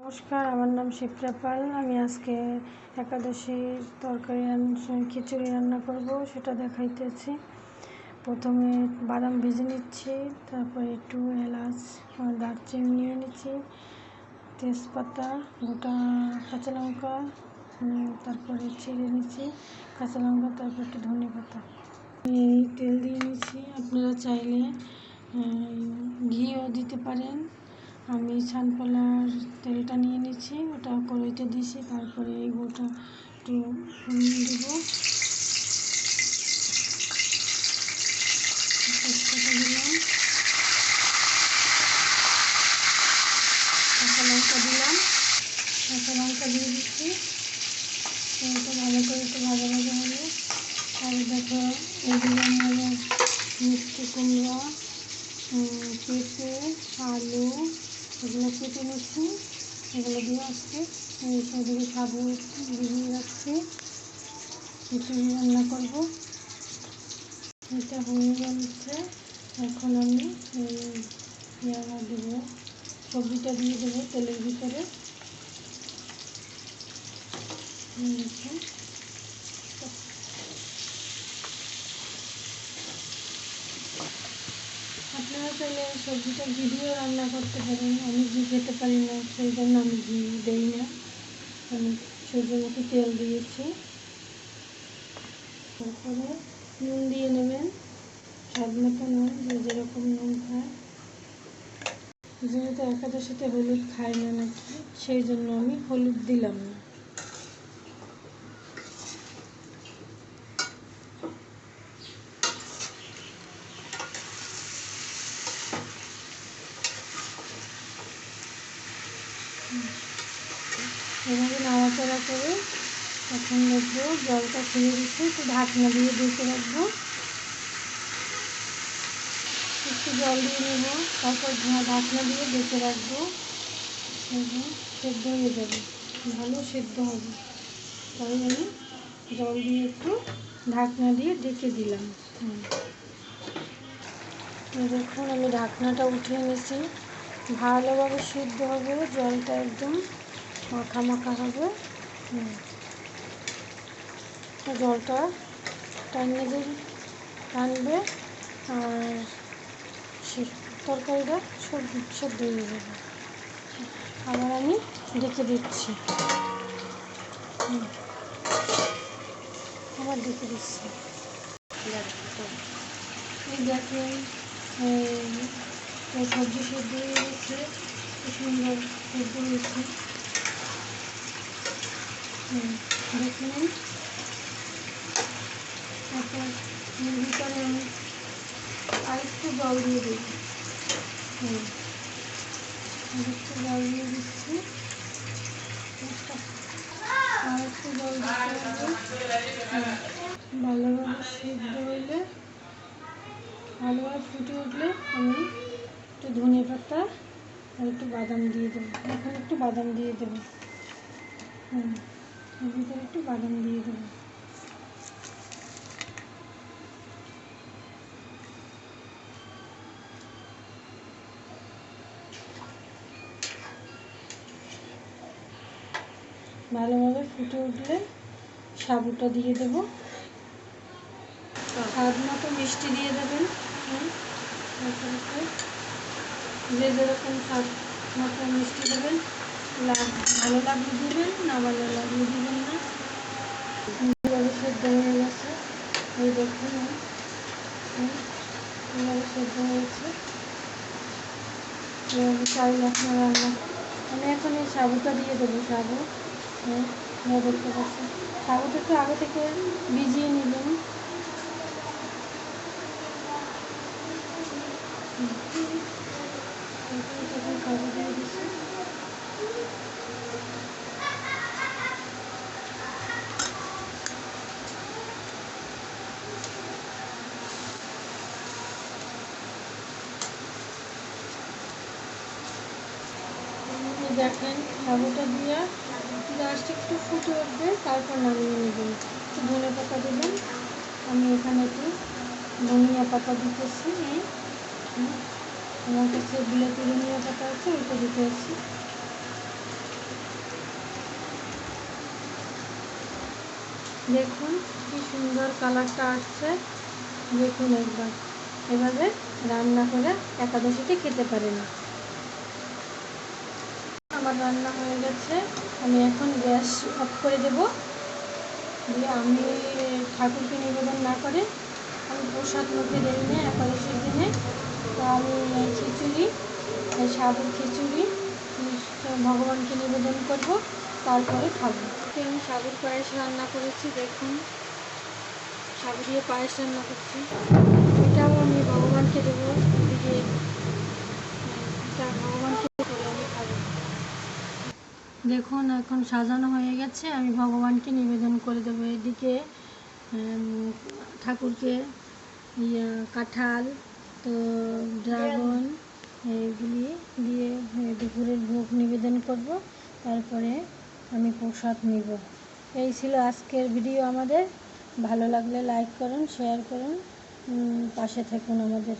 নমস্কার, আমার নাম শিপ্রা পাল। আমি আজকে একাদশীর তরকারি খিচুড়ি রান্না করব, সেটা দেখাইতেছি। প্রথমে বাদাম ভেজে নিচ্ছি, তারপরে একটু এলাচ দারচিনি নিয়ে নিচ্ছি, তেজপাতা, গোটা কাঁচা লঙ্কা, তারপরে ছিঁড়ে নিচ্ছি কাঁচা লঙ্কা, তারপর একটু ধনে পাতা। তেল দিয়ে নিচ্ছি, আপনারা চাইলে ঘিও দিতে পারেন। আমি সানফ্লাওয়ার তেলটা নিয়ে নিচ্ছি, ওটা কড়াইতে দিয়েছি। তারপরে এই গোটা একটু দেবো, তেজপাতা দিলাম, কাঁচা লঙ্কা দিলাম, কাঁচা লঙ্কা দিয়ে দিচ্ছি। এটা ভালো করে একটু ভাজা ভাজা হলে আর দেখো এগুলো আমরা মিষ্টি কুমড়া, পেঁপে, আলু এগুলো কেটে নিচ্ছি। এগুলো দিয়ে আজকে সেদিকে সাবু ভিজিয়ে রাখছি, খিচুড়ি রান্না করব। এটা হয়ে যাচ্ছে। এখন আমি দেবো, সবজিটা দিয়ে দেবো তেলের ভিতরে। আপনারা চাইলে সবজিটা ঘি দিয়েও রান্না করতে পারেন। আমি ঘি খেতে পারি না, সেই জন্য আমি ঘি দেই না। আমি সূর্যমুখী তেল দিয়েছি। তারপরে নুন দিয়ে নেবেন, স্বাদ মতো নুন, যে যেরকম নুন খায়। যেহেতু একাদশীতে হলুদ খায় না নাকি, সেই জন্য আমি হলুদ দিলাম না। এভাবে নাড়াচাড়া করে এখন দেখবো জলটা ছেড়ে দিচ্ছে, একটু ঢাকনা দিয়ে ঢেকে রাখবো। একটু জল দিয়ে নেবো, তারপর ঢাকনা দিয়ে ঢেকে রাখবো। সেদ্ধ হয়ে যাবে, ভালো সেদ্ধ হবে। তাই আমি জল দিয়ে একটু ঢাকনা দিয়ে ঢেকে দিলাম। দেখুন আমি ঢাকনাটা উঠিয়ে নিয়েছি। ভালোভাবে সিদ্ধ হবে, জলটা একদম মাখা মাখা হবে। জলটা টানবে আর তরকারিটা সেদ্ধ হয়ে যাবে। আবার আমি ঢেকে দিচ্ছি, আবার ঢেকে দিচ্ছি। এই দেখেন সবজি সেদ্ধ হয়ে গেছে, খুব সুন্দর সেদ্ধ হয়েছে। দেখুন তারপর ভিতরে আমি আরেকটু জল দিয়ে দেব। আরেকটু জল দিয়ে দিচ্ছি, আরেকটু জল দিতে হবে। ভালোভাবে সিদ্ধ হইলে, ভালোভাবে ফুটে উঠলে আমি একটু ধনে পাতা আর একটু বাদাম দিয়ে দেবো। এখন একটু বাদাম দিয়ে দেবো, এর ভিতরে একটু বাদাম দিয়ে দেবো। ভালোভাবে ফুটে উঠলে সাবুটা দিয়ে দেবো। স্বাদ মতো মিষ্টি দিয়ে দেবেন। যে যেরকম স্বাদ মতো মিষ্টি দেবেন, ভালো লাগলে দেবেন, না ভালো লাগলে দেবেন না। কীভাবে সেদ্ধ হয়ে গেছে এই দেখুন, কীভাবে সেদ্ধ হয়েছে। এভাবে চাইলে আপনার রান্না। আমি এখন এই সাবুটা দিয়ে দেবো। সাবু দেখতে পাচ্ছেন, সাবুটা একটু আগে থেকে ভিজিয়ে নেবেন। সাবু দিয়ে দিচ্ছি। দেখেন সাবুটা দিয়ে লাস্ট একটু ফুটে উঠবে, তারপর নামিয়ে নেবেন। একটু ধনে পাতা দেবেন। আমি এখানে একটু ধনিয়া পাতা দিতেছি। আমার কাছে বিলেতি ধনিয়া পাতা আছে, ওইটা দিতেছি। দেখুন কি সুন্দর কালারটা আসছে। দেখুন একবার এভাবে রান্না করে একাদশীতে খেতে পারেন। আমার রান্না হয়ে গেছে, আমি এখন গ্যাস অফ করে দেব। দিয়ে আমি ঠাকুরকে নিবেদন না করে আমি প্রসাদ মুখে দেই না একাদশীর দিনে। তো আমি খিচুড়ি, সাবুর খিচুড়ি ভগবানকে নিবেদন করব, তারপরে খাবো। আমি সাবুর পায়েস রান্না করেছি। দেখুন সাবু দিয়ে পায়েস রান্না করছি, এটাও আমি ভগবানকে দেবো। এদিকে এটা ভগবানকে করে আমি খাবো। দেখুন এখন সাজানো হয়ে গেছে, আমি ভগবানকে নিবেদন করে দেবো। এদিকে ঠাকুরকে কাঁঠাল, তো ড্রাগন, এইগুলি দিয়ে দুপুরের ভোগ নিবেদন করব, তারপরে আমি প্রসাদ নিব। এই ছিল আজকের ভিডিও আমাদের। ভালো লাগলে লাইক করুন, শেয়ার করুন, পাশে থাকুন আমাদের।